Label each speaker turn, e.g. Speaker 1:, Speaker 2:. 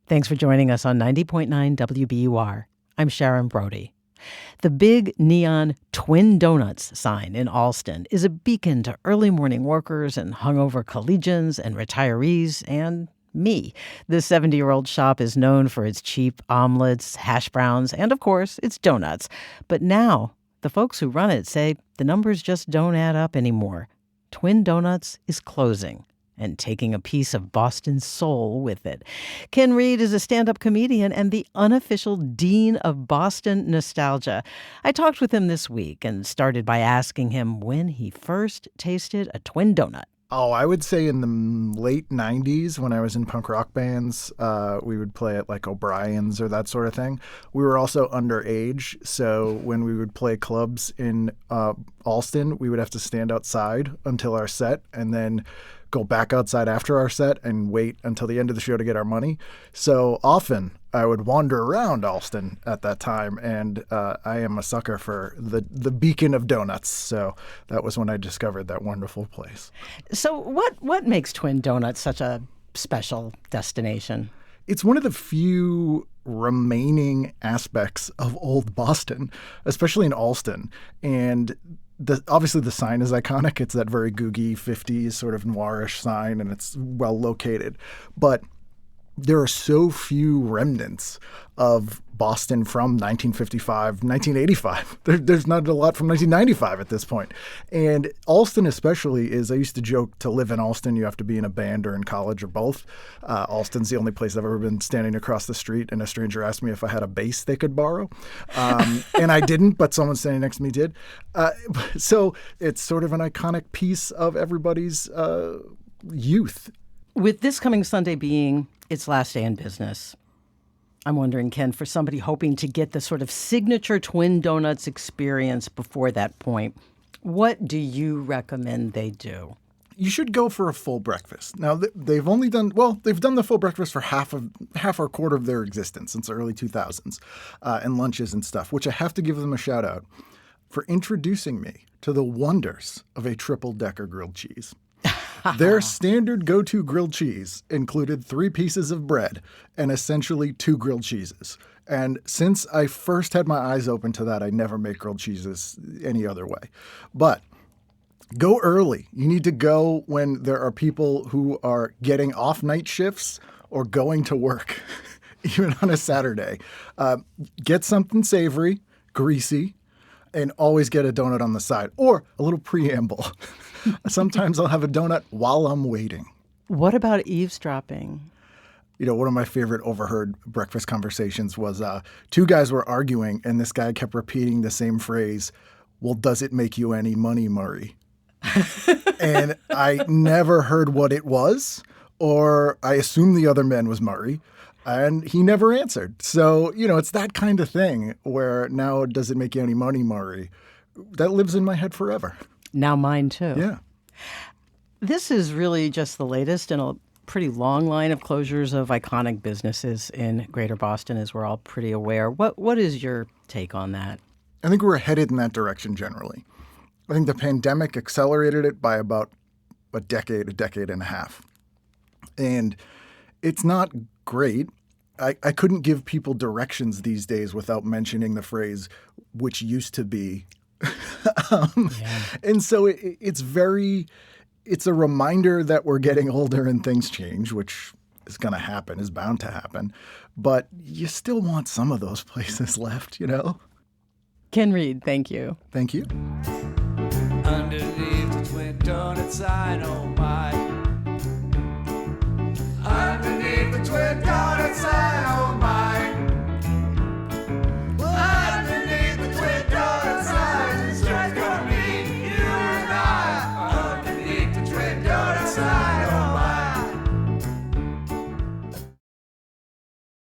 Speaker 1: Thanks for joining us on 90.9 WBUR. I'm Sharon Brody. The big neon Twin Donuts sign in Allston is a beacon to early morning workers and hungover collegians and retirees and me. This 70-year-old shop is known for its cheap omelets, hash browns, and of course, its donuts. But now, the folks who run it say the numbers just don't add up anymore. Twin Donuts is closing and taking a piece of Boston's soul with it. Ken Reed is a stand-up comedian and the unofficial dean of Boston nostalgia. I talked with him this week and started by asking him when he first tasted a Twin Donut.
Speaker 2: Oh, I would say in the late 90s when I was in punk rock bands, we would play at like O'Brien's or that sort of thing. We were also underage, so when we would play clubs in Allston, we would have to stand outside until our set and then go back outside after our set and wait until the end of the show to get our money. So often I would wander around Allston at that time, and I am a sucker for the beacon of donuts. So that was when I discovered that wonderful place.
Speaker 1: So what makes Twin Donuts such a special destination?
Speaker 2: It's one of the few remaining aspects of old Boston, especially in Allston. And obviously the sign is iconic. It's that very googie 50s sort of noirish sign, and it's well located. But there are so few remnants of Boston from 1955, 1985. There's not a lot from 1995 at this point. And Allston especially is, I used to joke, to live in Allston, you have to be in a band or in college or both. Allston's the only place I've ever been standing across the street and a stranger asked me if I had a bass they could borrow. And I didn't, but someone standing next to me did. So it's sort of an iconic piece of everybody's youth.
Speaker 1: With this coming Sunday being its last day in business, I'm wondering, Ken, for somebody hoping to get the sort of signature Twin Donuts experience before that point, what do you recommend they do?
Speaker 2: You should go for a full breakfast. Now, they've done the full breakfast for half or quarter of their existence since the early 2000s, and lunches and stuff, which I have to give them a shout out for introducing me to the wonders of a triple-decker grilled cheese. Their standard go-to grilled cheese included 3 pieces of bread and essentially 2 grilled cheeses. And since I first had my eyes open to that, I never make grilled cheeses any other way. But go early. You need to go when there are people who are getting off night shifts or going to work, even on a Saturday. Get something savory, greasy, and always get a donut on the side or a little preamble. Sometimes I'll have a donut while I'm waiting.
Speaker 1: What about eavesdropping?
Speaker 2: You know, one of my favorite overheard breakfast conversations was 2 guys were arguing, and this guy kept repeating the same phrase, "Well, does it make you any money, Murray?" And I never heard what it was, or I assumed the other man was Murray. And he never answered. So, you know, it's that kind of thing where now, does it make you any money, Murray? That lives in my head forever.
Speaker 1: Now mine, too.
Speaker 2: Yeah.
Speaker 1: This is really just the latest in a pretty long line of closures of iconic businesses in Greater Boston, as we're all pretty aware. What is your take on that?
Speaker 2: I think we're headed in that direction generally. I think the pandemic accelerated it by about a decade and a half. And it's not great. I couldn't give people directions these days without mentioning the phrase, which used to be. And so it's a reminder that we're getting older and things change, which is going to happen, is bound to happen. But you still want some of those places left, you know?
Speaker 1: Ken Reed, thank you.
Speaker 2: Thank you.
Speaker 3: Underneath the Twin Donut sign, oh my. Underneath the Twin Donut